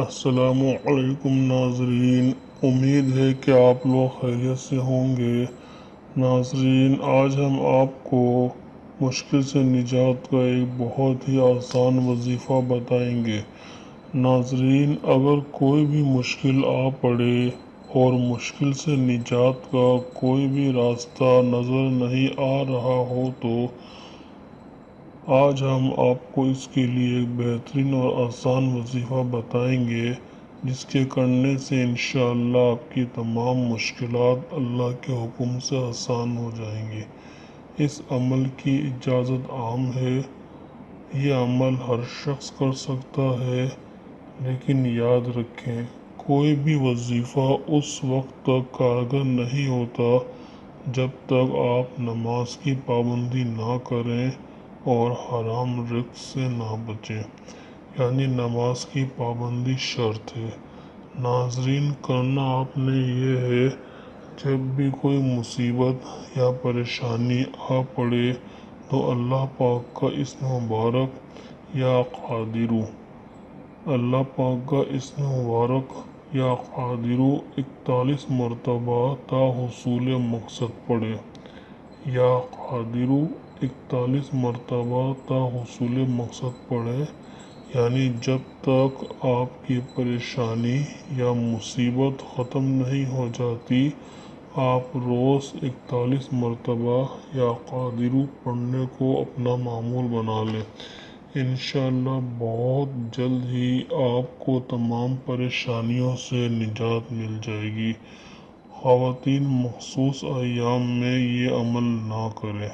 السلام علیکم ناظرین، امید ہے کہ آپ لوگ خیریت سے ہوں گے۔ ناظرین، آج ہم آپ کو مشکل سے نجات کا ایک بہت ہی آسان وظیفہ بتائیں گے۔ ناظرین، اگر کوئی بھی مشکل آ پڑے اور مشکل سے نجات کا کوئی بھی راستہ نظر نہیں آ رہا ہو تو آج ہم آپ کو اس کے لیے ایک بہترین اور آسان وظیفہ بتائیں گے، جس کے کرنے سے انشاءاللہ آپ کی تمام مشکلات اللہ کے حکم سے آسان ہو جائیں گی۔ اس عمل کی اجازت عام ہے، یہ عمل ہر شخص کر سکتا ہے، لیکن یاد رکھیں کوئی بھی وظیفہ اس وقت تک کارگر نہیں ہوتا جب تک آپ نماز کی پابندی نہ کریں اور حرام رزق سے نہ بچیں، یعنی نماز کی پابندی شرط ہے۔ ناظرین، کرنا آپ نے یہ ہے، جب بھی کوئی مصیبت یا پریشانی آ پڑے تو اللہ پاک کا اسم مبارک یا قادرو، اللہ پاک کا اسم مبارک یا قادرو 41 مرتبہ تا حصول مقصد پڑھیں۔ یا قادرو 41 مرتبہ تا حصول مقصد پڑھیں، یعنی جب تک آپ کی پریشانی یا مصیبت ختم نہیں ہو جاتی آپ روز 41 مرتبہ یا قادرو پڑھنے کو اپنا معمول بنا لیں۔ انشاءاللہ بہت جلد ہی آپ کو تمام پریشانیوں سے نجات مل جائے گی۔ خواتین، مخصوص ایام میں یہ عمل نہ کریں۔